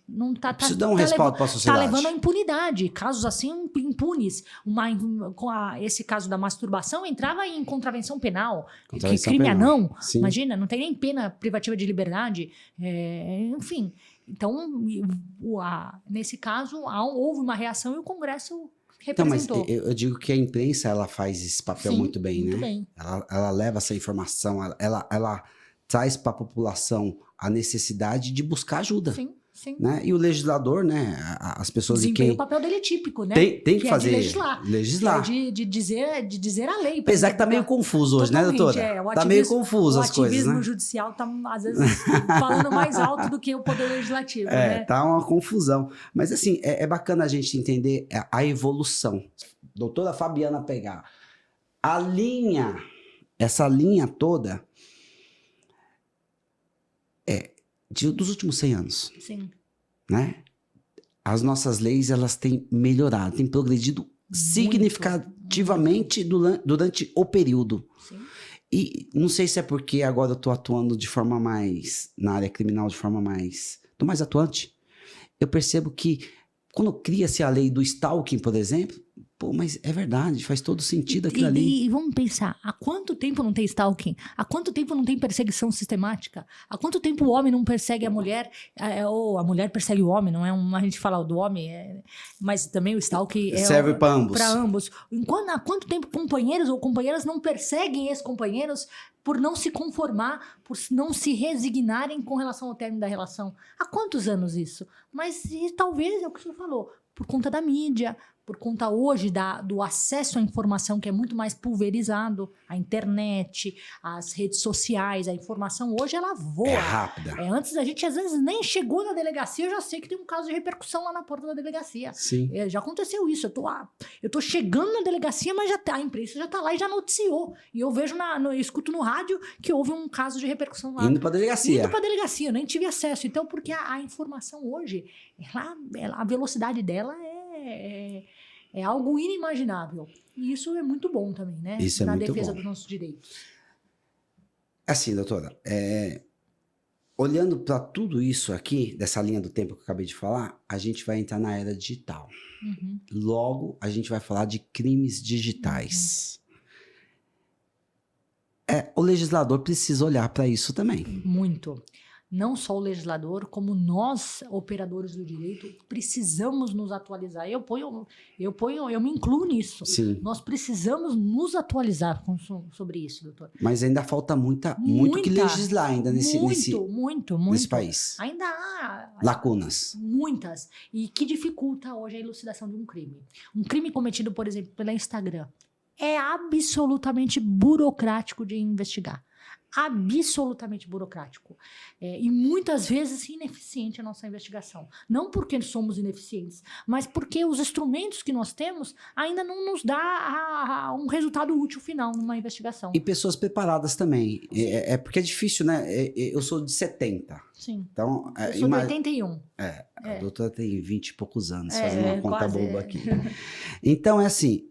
não está preciso dar um respaldo para a sociedade. Está levando à impunidade, casos assim impunes. Esse caso da masturbação entrava em contravenção penal, que crime anão. Imagina, não tem nem pena privativa de liberdade, enfim. Então, nesse caso, houve uma reação e o Congresso representou. Então, mas eu digo que a imprensa ela faz esse papel muito bem, muito né? Bem. Ela leva essa informação, ela traz para a população a necessidade de buscar ajuda. Sim. Né? E o legislador, né? As pessoas desempenha o papel dele típico, né? Tem que fazer. É de legislar. Que é de dizer a lei. Apesar que tá meio confuso hoje, né, doutora? Tá meio confuso as coisas, né? O ativismo judicial tá, às vezes, falando mais alto do que o poder legislativo, né? Tá uma confusão. Mas, assim, é bacana a gente entender a evolução. Doutora Fabiana pegar essa linha toda dos últimos 100 anos. Sim. Né? As nossas leis, elas têm melhorado, têm progredido significativamente durante o período. Sim. E não sei se é porque agora eu estou atuando na área criminal tô mais atuante. Eu percebo que quando cria-se a lei do stalking, por exemplo, mas é verdade, faz todo sentido aquilo ali. E vamos pensar, há quanto tempo não tem stalking? Há quanto tempo não tem perseguição sistemática? Há quanto tempo o homem não persegue a mulher? Ou a mulher persegue o homem, não é a gente fala do homem, mas também o stalking serve para ambos. Para ambos. Há quanto tempo companheiros ou companheiras não perseguem ex-companheiros por não se conformar, por não se resignarem com relação ao término da relação? Há quantos anos isso? Mas talvez, é o que o senhor falou, por conta da mídia, por conta hoje do acesso à informação que é muito mais pulverizado, a internet, as redes sociais, a informação hoje ela voa. É rápida. Antes a gente às vezes nem chegou na delegacia, eu já sei que tem um caso de repercussão lá na porta da delegacia. Sim. Já aconteceu isso, eu tô chegando na delegacia, mas a imprensa já tá lá e já noticiou. E eu vejo, eu escuto no rádio que houve um caso de repercussão lá. Indo pra delegacia. Eu nem tive acesso. Então, porque a informação hoje, a velocidade dela é algo inimaginável. E isso é muito bom também, né? Isso é na muito defesa bom. dos nossos direitos. Assim, doutora, olhando para tudo isso aqui, dessa linha do tempo que eu acabei de falar, a gente vai entrar na era digital. Uhum. Logo, a gente vai falar de crimes digitais. O legislador precisa olhar para isso também. Muito. Não só o legislador, como nós, operadores do direito, precisamos nos atualizar. Eu me incluo nisso. Sim. Nós precisamos nos atualizar sobre isso, doutor. Mas ainda falta muito que legislar ainda nesse país. Ainda há lacunas. Muitas. E que dificulta hoje a elucidação de um crime. Um crime cometido, por exemplo, pelo Instagram é absolutamente burocrático de investigar. absolutamente burocrático. E muitas vezes ineficiente a nossa investigação. Não porque somos ineficientes, mas porque os instrumentos que nós temos ainda não nos dá um resultado útil final numa investigação. E pessoas preparadas também. Porque é difícil, né? Eu sou de 70. Sim. Então, Eu sou de 81. A doutora tem 20 e poucos anos, fazendo uma conta quase, boba aqui. Então, é assim,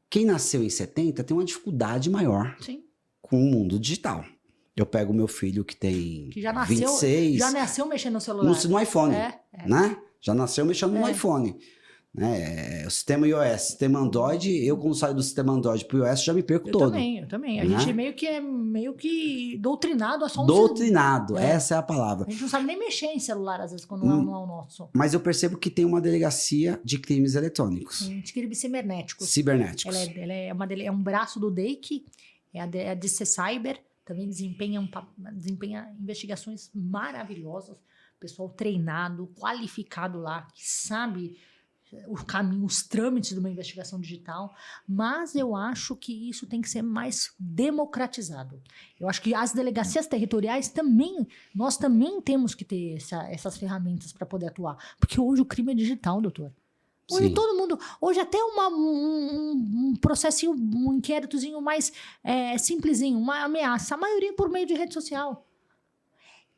quem nasceu em 70 tem uma dificuldade maior Sim. com o mundo digital. Eu pego meu filho que tem Que já nasceu, 26... Já nasceu mexendo no celular. No iPhone, né? Já nasceu mexendo no iPhone. Né? O sistema iOS, sistema Android, eu quando saio do sistema Android pro iOS já me perco todo. Eu também. A Né? gente meio que doutrinado a só um Doutrinado, essa é a palavra. A gente não sabe nem mexer em celular, às vezes, quando não é o nosso. Mas eu percebo que tem uma delegacia de crimes eletrônicos. De crimes cibernéticos. Cibernéticos. Ela é um braço do DEIC, a DC Cyber, também desempenha investigações maravilhosas. Pessoal treinado, qualificado lá, que sabe o caminho, os trâmites de uma investigação digital, mas eu acho que isso tem que ser mais democratizado. Eu acho que as delegacias territoriais também, nós também temos que ter essas ferramentas para poder atuar, porque hoje o crime é digital, doutor. Hoje todo mundo, hoje até um processinho, um inquéritozinho mais simplesinho, uma ameaça, a maioria por meio de rede social.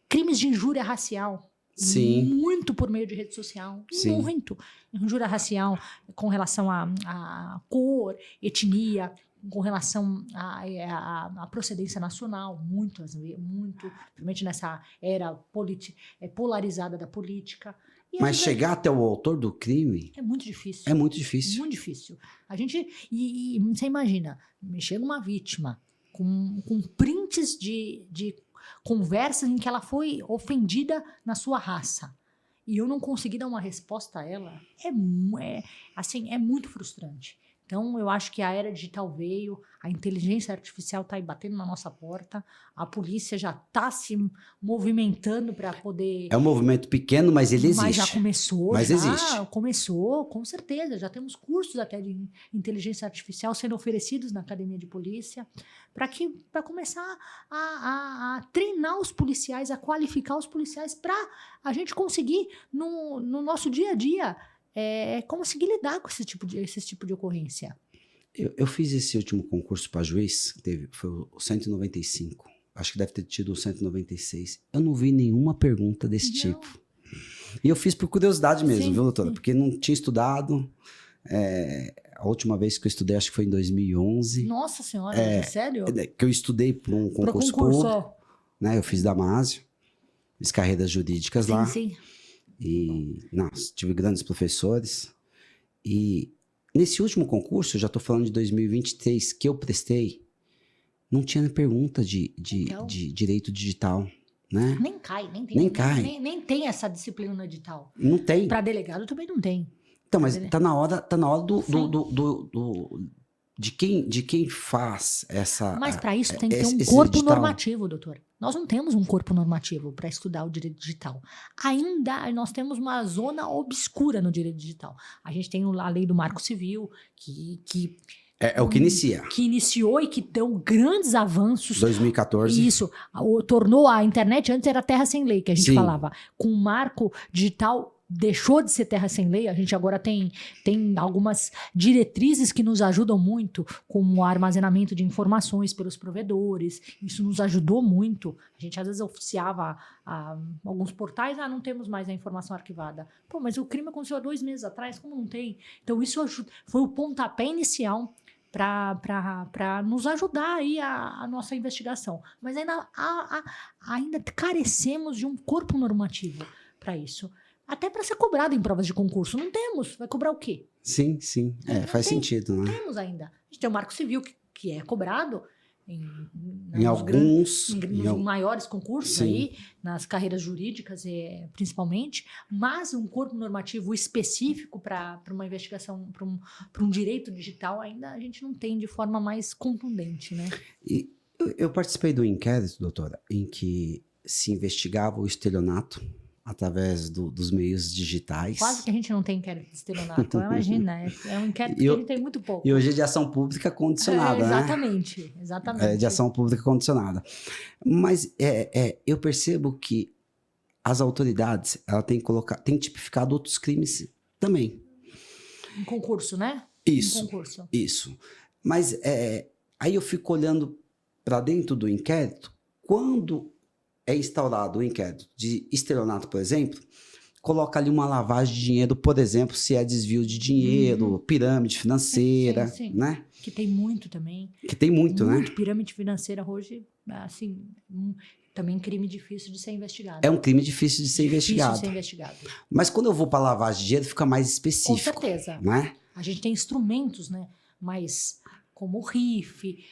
Crimes de injúria racial. Sim. Muito por meio de rede social. Sim. Muito. Injúria racial com relação a cor, etnia, com relação à procedência nacional, muito, principalmente nessa era polarizada da política. Mas chegar até o autor do crime... É muito difícil. É muito difícil. Muito difícil. A gente... E você imagina, chega uma vítima com prints de conversas em que ela foi ofendida na sua raça. E eu não consegui dar uma resposta a ela. É muito frustrante. Então, eu acho que a era digital veio, a inteligência artificial está aí batendo na nossa porta, a polícia já está se movimentando para poder... É um movimento pequeno, mas ele existe. Mas já começou. Existe. Começou, com certeza. Já temos cursos até de inteligência artificial sendo oferecidos na academia de polícia, para começar a treinar os policiais, a qualificar os policiais, para a gente conseguir, no nosso dia a dia, conseguir lidar com esse tipo de ocorrência. Eu fiz esse último concurso para juiz, foi o 195. Acho que deve ter tido o 196. Eu não vi nenhuma pergunta desse tipo. E eu fiz por curiosidade mesmo, viu, doutora? Sim. Porque não tinha estudado. A última vez que eu estudei, acho que foi em 2011. Nossa senhora, sério? Que eu estudei para um concurso público. Né? Eu fiz Damásio, fiz carreiras jurídicas lá. Sim. E, tive grandes professores. E nesse último concurso, eu já estou falando de 2023, que eu prestei, não tinha pergunta de direito digital, né? Nem cai. Nem tem essa disciplina no edital. Não tem. Para delegado também não tem. Então, mas tá na hora de quem faz essa... Mas para isso tem que ter um corpo normativo, doutor. Nós não temos um corpo normativo para estudar o direito digital. Ainda nós temos uma zona obscura no direito digital. A gente tem a lei do Marco Civil, que é o que inicia. Que iniciou e que deu grandes avanços. 2014. Isso. Tornou a internet, antes era terra sem lei, que a gente falava. Com o marco digital, deixou de ser terra sem lei. A gente agora tem algumas diretrizes que nos ajudam muito, como o armazenamento de informações pelos provedores. Isso nos ajudou muito. A gente às vezes oficiava alguns portais, não temos mais a informação arquivada. Pô, mas o crime aconteceu há 2 meses atrás, como não tem? Então isso foi o pontapé inicial para nos ajudar aí a nossa investigação. Mas ainda carecemos de um corpo normativo para isso. Até para ser cobrado em provas de concurso. Não temos. Vai cobrar o quê? Sim. Faz sentido, né? Não temos ainda. A gente tem o Marco Civil, que é cobrado em alguns... Nos maiores concursos aí, nas carreiras jurídicas, principalmente. Mas um corpo normativo específico para uma investigação, para um direito digital, ainda a gente não tem de forma mais contundente, né? E eu participei do inquérito, doutora, em que se investigava o estelionato através dos meios digitais. Quase que a gente não tem inquérito de estelionato. Imagina, é um inquérito que a gente tem muito pouco. E hoje é de ação pública condicionada, exatamente, né? Exatamente. É de ação pública condicionada. Mas eu percebo que as autoridades, ela tem tipificado outros crimes também. Um concurso, né? Isso. Um concurso. Isso. Mas aí eu fico olhando para dentro do inquérito, quando é instaurado o inquérito de estelionato, por exemplo, coloca ali uma lavagem de dinheiro, por exemplo, se é desvio de dinheiro, pirâmide financeira, sim. né? Que tem muito também. Que tem muito, né? Pirâmide financeira hoje, assim, também crime difícil de ser investigado. É um crime difícil de ser investigado. Difícil de ser investigado. Mas quando eu vou para lavagem de dinheiro, fica mais específico. Com certeza. Né? A gente tem instrumentos, né? Mas como o RIF,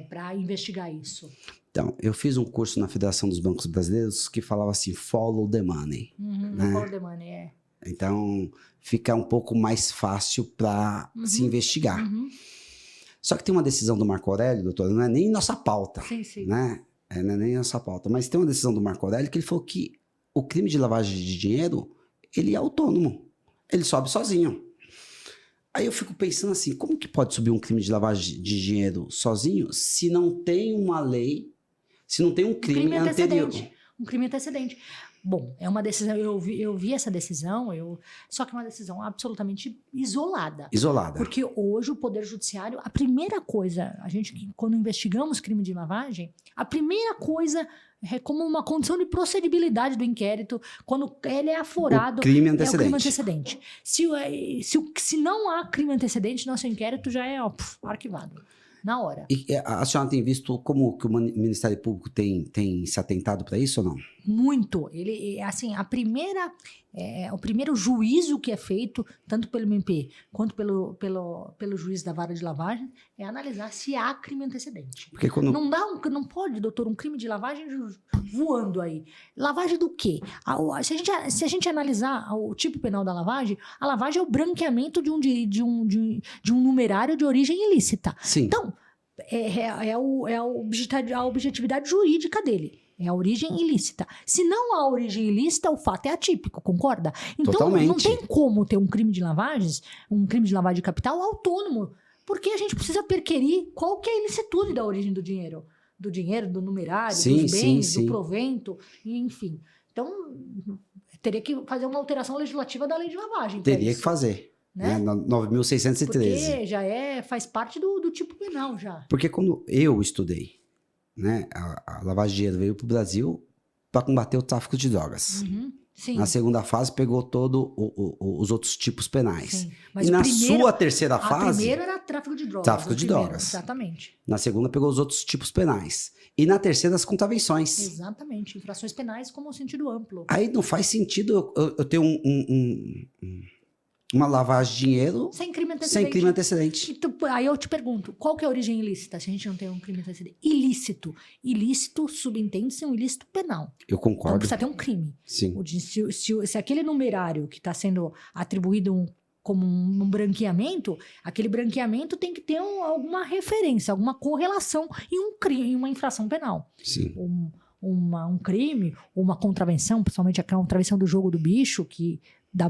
para investigar isso. Então, eu fiz um curso na Federação dos Bancos Brasileiros que falava assim, follow the money. Né? Follow the money, Então, fica um pouco mais fácil para se investigar. Só que tem uma decisão do Marco Aurélio, doutora, não é nem nossa pauta. Sim. Né? Não é nem nossa pauta. Mas tem uma decisão do Marco Aurélio que ele falou que o crime de lavagem de dinheiro, ele é autônomo. Ele sobe sozinho. Aí eu fico pensando assim, como que pode subir um crime de lavagem de dinheiro sozinho se não tem uma lei, se não tem um crime anterior? Um crime antecedente. Bom, é uma decisão, eu vi essa decisão, só que é uma decisão absolutamente isolada. Isolada. Porque hoje o Poder Judiciário, a primeira coisa, quando investigamos crime de lavagem, a primeira coisa é como uma condição de procedibilidade do inquérito, quando ele é aflorado, o crime é o crime antecedente. Se não há crime antecedente, nosso inquérito já é arquivado. Na hora. E a senhora tem visto como que o Ministério Público tem se atentado para isso ou não? Muito. Assim, o primeiro juízo que é feito, tanto pelo MP quanto pelo juiz da vara de lavagem, é analisar se há crime antecedente. Porque quando... Não pode, doutor, um crime de lavagem voando aí. Lavagem do quê? Se a gente analisar o tipo penal da lavagem, a lavagem é o branqueamento de um numerário de origem ilícita. Sim. Então, a objetividade jurídica dele. É a origem ilícita. Se não há origem ilícita, o fato é atípico, concorda? Então, Totalmente. Não tem como ter um crime de lavagem de capital autônomo, porque a gente precisa perquerir qual que é a ilicitude da origem do dinheiro. Do dinheiro, do numerário, dos bens, do provento, enfim. Então, teria que fazer uma alteração legislativa da lei de lavagem. Teria que fazer. Né? 9.613. Porque faz parte do tipo penal já. Porque quando eu estudei, né, a lavagem de dinheiro veio para o Brasil para combater o tráfico de drogas. Sim. Na segunda fase pegou todos os outros tipos penais. Sim. Mas e na sua terceira fase... A primeira era tráfico de drogas. Tráfico de drogas. Exatamente. Na segunda pegou os outros tipos penais. E na terceira as contravenções. Exatamente. Infrações penais como sentido amplo. Aí não faz sentido eu ter uma lavagem de dinheiro sem crime antecedente. Aí eu te pergunto, qual que é a origem ilícita se a gente não tem um crime antecedente? Ilícito. Ilícito subentende-se um ilícito penal. Eu concordo. Então precisa ter um crime. Sim. Se aquele numerário que está sendo atribuído como um branqueamento, aquele branqueamento tem que ter alguma referência, alguma correlação em uma infração penal. Sim. Um crime, uma contravenção, principalmente a contravenção do jogo do bicho, que dá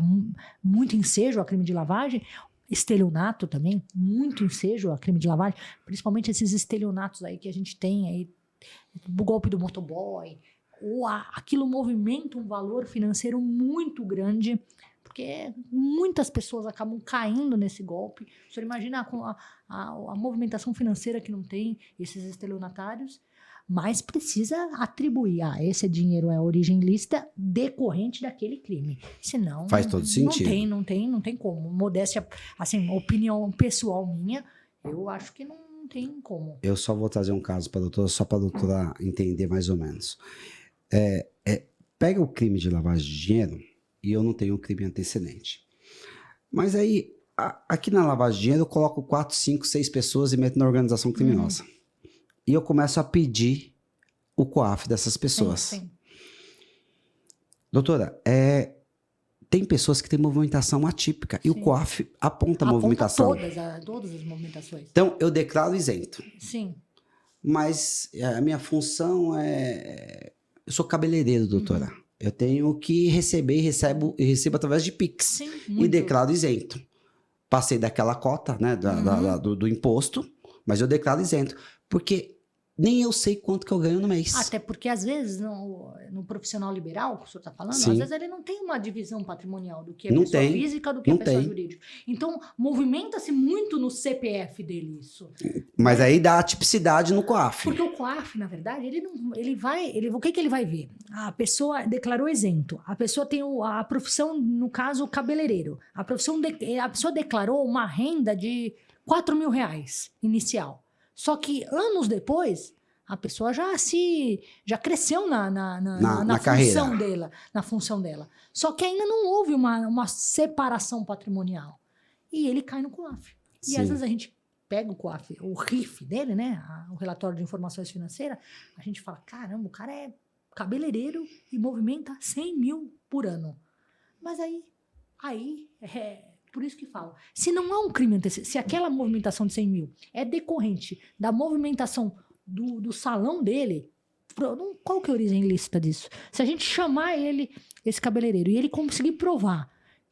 muito ensejo a crime de lavagem, estelionato também, muito ensejo a crime de lavagem, principalmente esses estelionatos aí que a gente tem aí, o golpe do motoboy, ou aquilo movimenta um valor financeiro muito grande, porque muitas pessoas acabam caindo nesse golpe. O senhor imagina a movimentação financeira que não tem esses estelionatários, mas precisa atribuir, esse dinheiro é a origem ilícita decorrente daquele crime. Senão... Faz todo sentido. Não tem como. Modéstia, assim, opinião pessoal minha, eu acho que não tem como. Eu só vou trazer um caso para a doutora, só para a doutora entender mais ou menos. Pega o crime de lavagem de dinheiro e eu não tenho crime antecedente. Mas aí, aqui na lavagem de dinheiro, eu coloco 4, 5, 6 pessoas e meto na organização criminosa. E eu começo a pedir o COAF dessas pessoas. Sim. Doutora, tem pessoas que têm movimentação atípica. Sim. E o COAF aponta a movimentação. Todas as movimentações. Então, eu declaro isento. Sim. Mas a minha função eu sou cabeleireiro, doutora. Eu tenho que receber e recebo através de Pix. Sim, E muito. declaro isento. Passei daquela cota, né, do imposto, mas eu declaro isento. Porque nem eu sei quanto que eu ganho no mês. Até porque, às vezes, no profissional liberal, que o senhor está falando, Sim. às vezes ele não tem uma divisão patrimonial do que é Não pessoa tem. física, do que é Não pessoa tem. jurídica. Então, movimenta-se muito no CPF dele isso. Mas aí dá a tipicidade no COAF. Porque o COAF, na verdade, o que ele vai ver? A pessoa declarou isento, a pessoa tem a profissão, no caso, cabeleireiro. A pessoa declarou uma renda de R$4.000 inicial. Só que anos depois, a pessoa já cresceu na função dela, na função dela. Só que ainda não houve uma separação patrimonial. E ele cai no COAF. E às vezes a gente pega o COAF, o RIF dele, né? O relatório de informações financeiras, a gente fala, caramba, o cara é cabeleireiro e movimenta 100 mil por ano. Mas aí por isso que falo, se não há um crime antecedente, se aquela movimentação de 100 mil é decorrente da movimentação do salão dele, qual que é a origem ilícita disso? Se a gente chamar esse cabeleireiro, e ele conseguir provar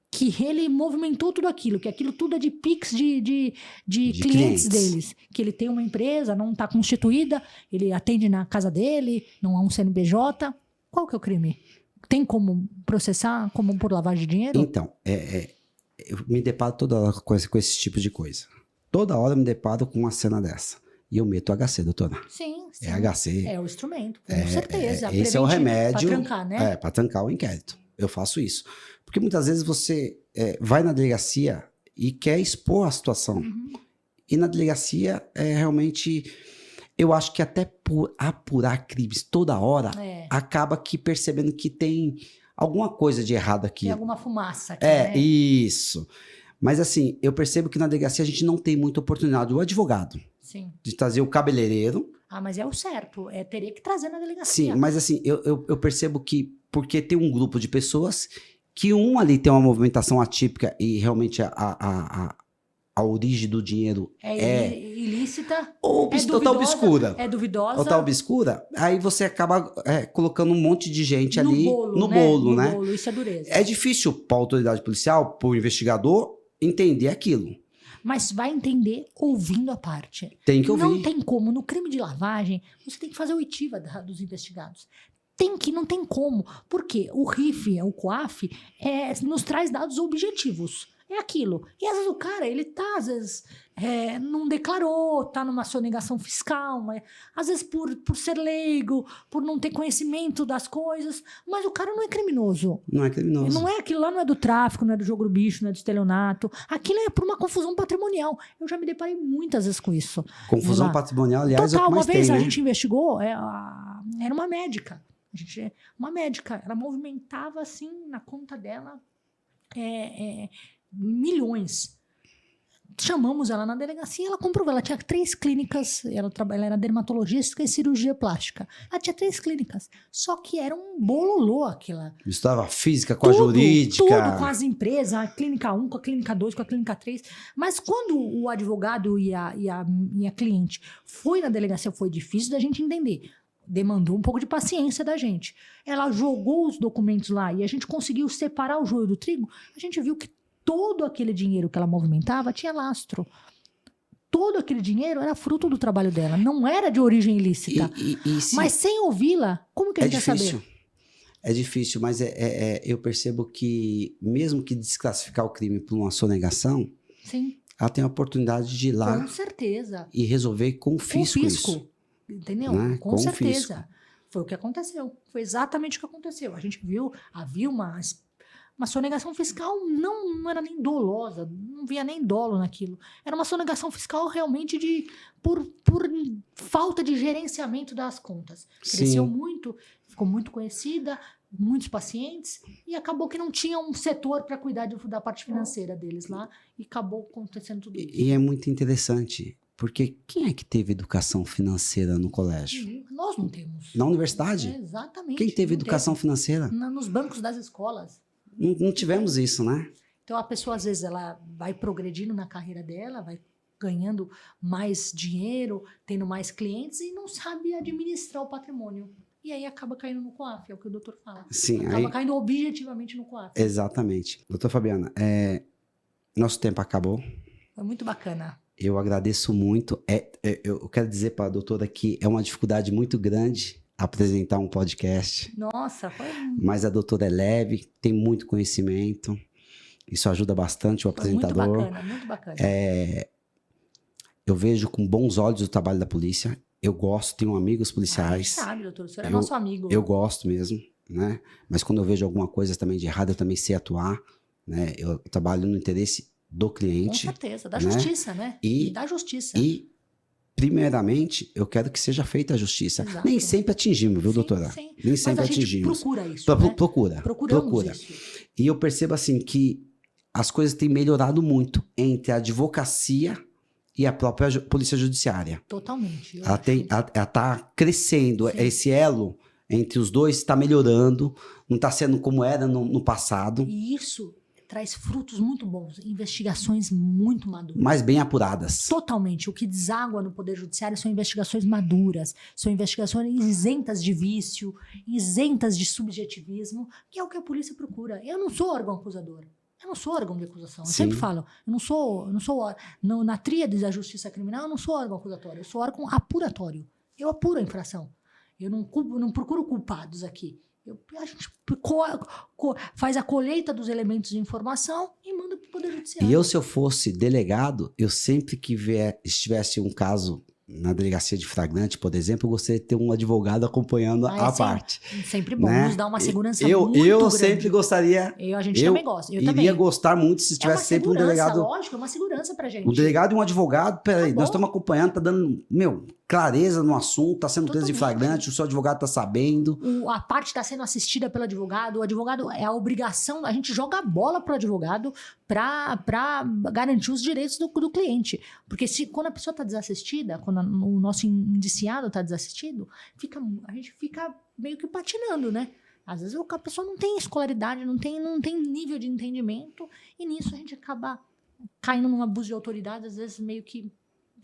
que ele movimentou tudo aquilo, que aquilo tudo é de Pix de clientes deles, que ele tem uma empresa, não está constituída, ele atende na casa dele, não há um CNPJ, qual que é o crime? Tem como processar como por lavagem de dinheiro? Então, eu me deparo toda hora com esse tipo de coisa. Toda hora eu me deparo com uma cena dessa. E eu meto HC, doutora. Sim. É HC. É o instrumento, com certeza. Esse é o remédio. Para trancar, né? Para trancar o inquérito. Eu faço isso. Porque muitas vezes você vai na delegacia e quer expor a situação. Uhum. E na delegacia, realmente, eu acho que até por apurar crimes toda hora, acaba que percebendo que tem alguma coisa de errado aqui. Tem alguma fumaça aqui, né? Isso. Mas assim, eu percebo que na delegacia a gente não tem muita oportunidade. O advogado, sim, de trazer o cabeleireiro. Ah, mas é o certo. Teria que trazer na delegacia. Sim, mas assim, eu percebo que porque tem um grupo de pessoas que um ali tem uma movimentação atípica e realmente a origem do dinheiro ilícita, ou tá obscura. É duvidosa. Ou tá obscura, aí você acaba colocando um monte de gente ali no bolo, né? No bolo, isso é dureza. É difícil para a autoridade policial, para o investigador, entender aquilo. Mas vai entender ouvindo a parte. Tem que ouvir. Não tem como. No crime de lavagem, você tem que fazer a oitiva dos investigados. Não tem como. Porque o RIF, o COAF, nos traz dados objetivos. É aquilo. E às vezes o cara, ele tá, às vezes, não declarou, tá numa sonegação fiscal, mas, às vezes por ser leigo, por não ter conhecimento das coisas, mas o cara não é criminoso. Não é criminoso. Não é aquilo lá, não é do tráfico, não é do jogo do bicho, não é do estelionato. Aquilo é por uma confusão patrimonial. Eu já me deparei muitas vezes com isso. Confusão patrimonial, aliás, total, é o que mais uma vez tem, a né? gente investigou, era uma médica. Uma médica, ela movimentava assim na conta dela milhões. Chamamos ela na delegacia, ela comprovou, ela tinha 3 clínicas, ela era dermatologista e cirurgia plástica. Ela tinha 3 clínicas, só que era um bololô aquilo. Misturava a física com a jurídica. Tudo com as empresas, a clínica 1 com a clínica 2, com a clínica 3. Mas quando o advogado e a minha cliente foi na delegacia, foi difícil da gente entender. Demandou um pouco de paciência da gente. Ela jogou os documentos lá e a gente conseguiu separar o joio do trigo. A gente viu que todo aquele dinheiro que ela movimentava tinha lastro. Todo aquele dinheiro era fruto do trabalho dela. Não era de origem ilícita. Mas sem ouvi-la, como que a gente ia saber? É difícil, mas eu percebo que mesmo que desclassificar o crime por uma sonegação, sim, ela tem a oportunidade de ir lá com certeza. E resolver com o fisco isso. Entendeu? Né? Com certeza. Foi o que aconteceu. Foi exatamente o que aconteceu. A gente havia uma sonegação fiscal, não era nem dolosa, não via nem dolo naquilo. Era uma sonegação fiscal realmente por falta de gerenciamento das contas. Cresceu muito, ficou muito conhecida, muitos pacientes, e acabou que não tinha um setor para cuidar da parte financeira deles lá, e acabou acontecendo tudo isso. E é muito interessante. Porque quem é que teve educação financeira no colégio? Nós não temos. Na universidade? Exatamente. Quem teve educação financeira? Nos bancos das escolas. Não tivemos isso, né? Então a pessoa, às vezes, ela vai progredindo na carreira dela, vai ganhando mais dinheiro, tendo mais clientes e não sabe administrar o patrimônio. e aí acaba caindo no COAF, é o que o doutor fala. Sim, Acaba caindo objetivamente no COAF. Exatamente. Doutora Fabiana, nosso tempo acabou. Foi muito bacana. Eu agradeço muito. Eu quero dizer para a doutora que é uma dificuldade muito grande apresentar um podcast. Nossa, foi Mas a doutora é leve, tem muito conhecimento. Isso ajuda bastante o apresentador. Muito bacana, muito bacana. Eu vejo com bons olhos o trabalho da polícia. Eu gosto, tenho amigos policiais. Sabe, doutor, o senhor é nosso amigo. Eu gosto mesmo, né? Mas quando eu vejo alguma coisa também de errado, eu também sei atuar, né? Eu trabalho no interesse do cliente. Com certeza, da justiça, né? E da justiça. E, primeiramente, eu quero que seja feita a justiça. Exato. Nem sempre atingimos, viu, doutora? Sim. Nem sempre Mas a gente atingimos. procura isso, né? Procura. Isso. E eu percebo, assim, que as coisas têm melhorado muito entre a advocacia e a própria polícia judiciária. Totalmente. Ela está crescendo. Sim. Esse elo entre os dois está melhorando. Não está sendo como era no passado. E isso traz frutos muito bons, investigações muito maduras. Mais bem apuradas. Totalmente. O que deságua no Poder Judiciário são investigações maduras, são investigações isentas de vício, isentas de subjetivismo, que é o que a polícia procura. Eu não sou órgão acusador. Eu não sou órgão de acusação. Eu sempre falo, na tríade da justiça criminal, eu não sou órgão acusatório, eu sou órgão apuratório. Eu apuro a infração. Eu não procuro culpados aqui. A gente faz a colheita dos elementos de informação e manda para o Poder Judiciário. E eu, se eu fosse delegado, eu sempre que estivesse um caso na delegacia de flagrante, por exemplo, eu gostaria de ter um advogado acompanhando a parte. Sempre bom, né? Nos dá uma segurança muito grande. Eu sempre gostaria... A gente também gosta. Eu iria também. Gostar muito se tivesse sempre um delegado... Lógico, é uma segurança pra gente. Um delegado e um advogado, peraí, Tá nós estamos acompanhando, tá dando, clareza no assunto, tá sendo preso de Totalmente. flagrante, o seu advogado tá sabendo. A parte está sendo assistida pelo advogado, o advogado é a obrigação, a gente joga a bola pro advogado para garantir os direitos do cliente. Porque quando a pessoa está desassistida, quando o nosso indiciado está desassistido, a gente fica meio que patinando, né? Às vezes a pessoa não tem escolaridade, não tem nível de entendimento, e nisso a gente acaba caindo num abuso de autoridade, às vezes meio que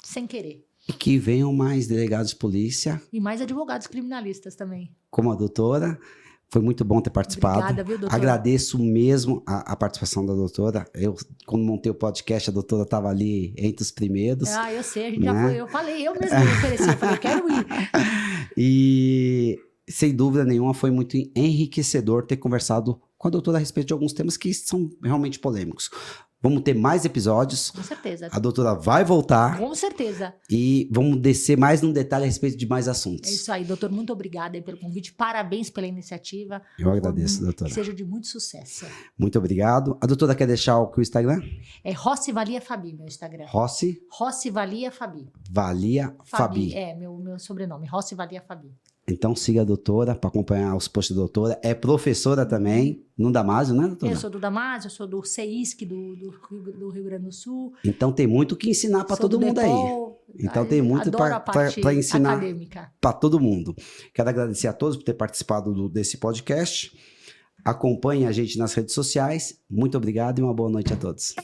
sem querer. E que venham mais delegados de polícia. E mais advogados criminalistas também. Como a doutora. Foi muito bom ter participado. Obrigada, viu, doutora? Agradeço mesmo a participação da doutora. Eu, quando montei o podcast, a doutora estava ali entre os primeiros. Eu sei, a gente já foi. Eu falei, eu mesmo me ofereci, eu falei, quero ir. E, sem dúvida nenhuma, foi muito enriquecedor ter conversado com a doutora a respeito de alguns temas que são realmente polêmicos. Vamos ter mais episódios. Com certeza. A doutora vai voltar. Com certeza. E vamos descer mais num detalhe a respeito de mais É assuntos. isso aí, doutor. Muito obrigada aí pelo convite. Parabéns pela iniciativa. Eu agradeço, doutora. Que seja de muito sucesso. Muito obrigado. A doutora quer deixar o Instagram? É Rossi Valia Fabi, meu Instagram. Rossi Valia Fabi. Valia Fabi. É, meu sobrenome. Rossi Valia Fabi. Então siga a doutora para acompanhar os posts da doutora. É professora também, no Damásio, né, doutora? Eu sou do Damásio, eu sou do CEISC do Rio Grande do Sul. Então tem muito que ensinar para todo mundo aí. Então tem muito para ensinar para todo mundo. Quero agradecer a todos por ter participado desse podcast. Acompanhe a gente nas redes sociais. Muito obrigado e uma boa noite a todos.